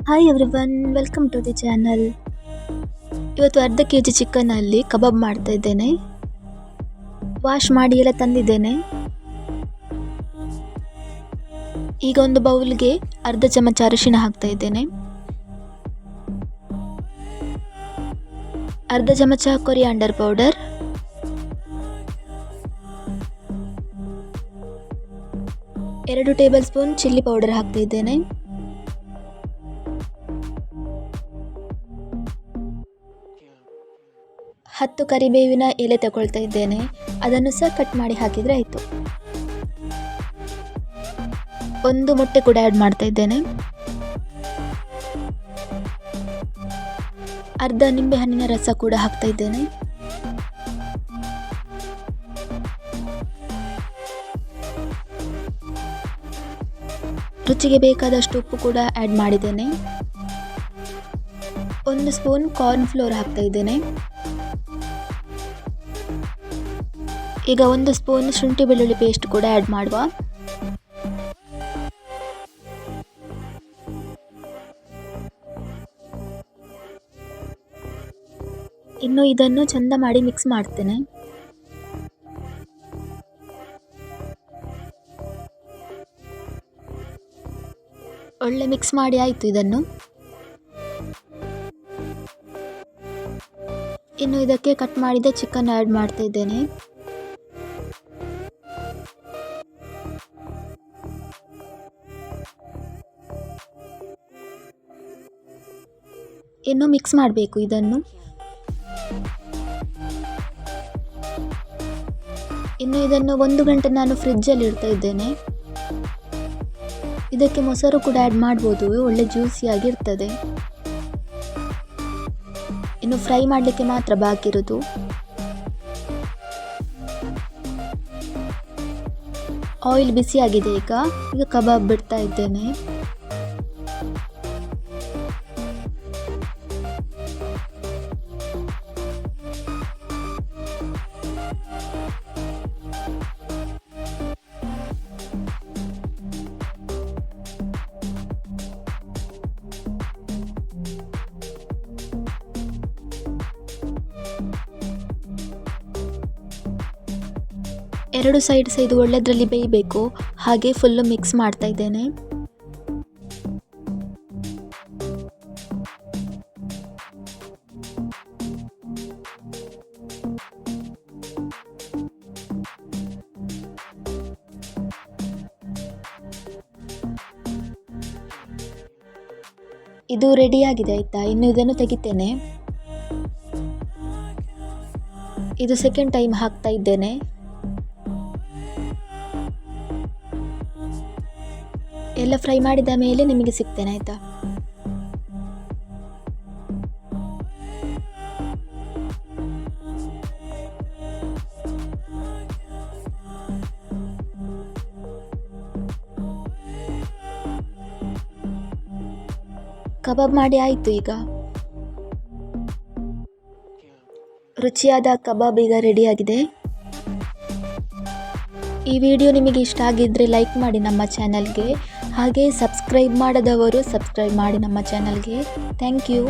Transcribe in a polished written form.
Hi everyone, welcome to the channel. ಇವತ್ತು ಅರ್ಧ KG ಚಿಕನಲ್ಲಿ ಕಬಾಬ್ ಮಾಡ್ತಾ ಇದ್ದೇನೆ. ವಾಶ್ ಮಾಡಿ ಎಲ್ಲ ತಂದಿದ್ದೇನೆ. ಈಗ ಒಂದು ಬೌಲ್ಗೆ ಅರ್ಧ ಚಮಚ ಅರಿಶಿಣ ಹಾಕ್ತಾ ಇದ್ದೇನೆ. ಅರ್ಧ ಚಮಚ ಕೊರಿಯಾಂಡರ್ ಪೌಡರ್, ಎರಡು ಟೇಬಲ್ ಸ್ಪೂನ್ ಚಿಲ್ಲಿ ಪೌಡರ್ ಹಾಕ್ತಾ ಇದ್ದೇನೆ. ಹತ್ತು ಕರಿಬೇವಿನ ಎಲೆ ತಗೊಳ್ತಾ ಇದ್ದೇನೆ. ಅದನ್ನು ಸಹ ಕಟ್ ಮಾಡಿ ಹಾಕಿದರೆ ಆಯಿತು. ಒಂದು ಮೊಟ್ಟೆ ಕೂಡ ಆ್ಯಡ್ ಮಾಡ್ತಾ ಇದ್ದೇನೆ. ಅರ್ಧ ನಿಂಬೆಹಣ್ಣಿನ ರಸ ಕೂಡ ಹಾಕ್ತಾ ಇದ್ದೇನೆ. ರುಚಿಗೆ ಬೇಕಾದಷ್ಟು ಉಪ್ಪು ಕೂಡ ಆ್ಯಡ್ ಮಾಡಿದ್ದೇನೆ. ಒಂದು ಸ್ಪೂನ್ ಕಾರ್ನ್ ಫ್ಲೋರ್ ಹಾಕ್ತಾ ಇದ್ದೇನೆ. ಈಗ ಒಂದು ಸ್ಪೂನ್ ಶುಂಠಿ ಬೆಳ್ಳುಳ್ಳಿ ಪೇಸ್ಟ್ ಕೂಡ ಆ್ಯಡ್ ಮಾಡುವ. ಇನ್ನು ಇದನ್ನು ಚಂದ ಮಾಡಿ ಮಿಕ್ಸ್ ಮಾಡ್ತೇನೆ. ಒಳ್ಳೆ ಮಿಕ್ಸ್ ಮಾಡಿ ಆಯಿತು. ಇದನ್ನು ಇನ್ನು ಇದಕ್ಕೆ ಕಟ್ ಮಾಡಿದ ಚಿಕನ್ ಆ್ಯಡ್ ಮಾಡ್ತಾ ಇದ್ದೇನೆ. ಇನ್ನು ಮಿಕ್ಸ್ ಮಾಡಬೇಕು ಇದನ್ನು. ಇನ್ನು ಇದನ್ನು 1 ಗಂಟೆ ನಾನು ಫ್ರಿಜ್ಜಲ್ಲಿ ಇಡ್ತಾ ಇದ್ದೇನೆ. ಇದಕ್ಕೆ ಮೊಸರು ಕೂಡ ಆ್ಯಡ್ ಮಾಡ್ಬೋದು, ಒಳ್ಳೆ ಜ್ಯೂಸಿಯಾಗಿರ್ತದೆ. ಇನ್ನು ಫ್ರೈ ಮಾಡಲಿಕ್ಕೆ ಮಾತ್ರ ಬಾಕಿ ಇರೋದು. ಆಯಿಲ್ ಬಿಸಿಯಾಗಿದೆ. ಈಗ ಕಬಾಬ್ ಬಿಡ್ತಾ ಇದ್ದೇನೆ. ಎರಡು ಸೈಡ್ ಸಹ ಇದು ಒಳ್ಳೆದರಲ್ಲಿ ಬೇಯಬೇಕು. ಹಾಗೆ ಫುಲ್ಲು ಮಿಕ್ಸ್ ಮಾಡ್ತಾ ಇದ್ದೇನೆ. ಇದು ರೆಡಿಯಾಗಿದೆ ಆಯಿತಾ. ಇನ್ನು ಇದನ್ನು ತೆಗಿತೇನೆ. ಇದು ಸೆಕೆಂಡ್ ಟೈಮ್ ಹಾಕ್ತಾ ಇದ್ದೇನೆ. ಎಲ್ಲ ಫ್ರೈ ಮಾಡಿದ ಮೇಲೆ ನಿಮಗೆ ಸಿಗ್ತೇನೆ ಆಯಿತಾ. ಕಬಾಬ್ ಮಾಡಿ ಆಯಿತು. ಈಗ ರುಚಿಯಾದ ಕಬಾಬ್ ಈಗ ರೆಡಿಯಾಗಿದೆ. ಈ ವಿಡಿಯೋ ನಿಮಗೆ ಇಷ್ಟ ಆಗಿದ್ದರೆ ಲೈಕ್ ಮಾಡಿ ನಮ್ಮ ಚಾನಲ್ಗೆ. ಹಾಗೆ ಸಬ್ಸ್ಕ್ರೈಬ್ ಮಾಡದವರು ಸಬ್ಸ್ಕ್ರೈಬ್ ಮಾಡಿ ನಮ್ಮ ಚಾನಲ್ಗೆ. Thank you.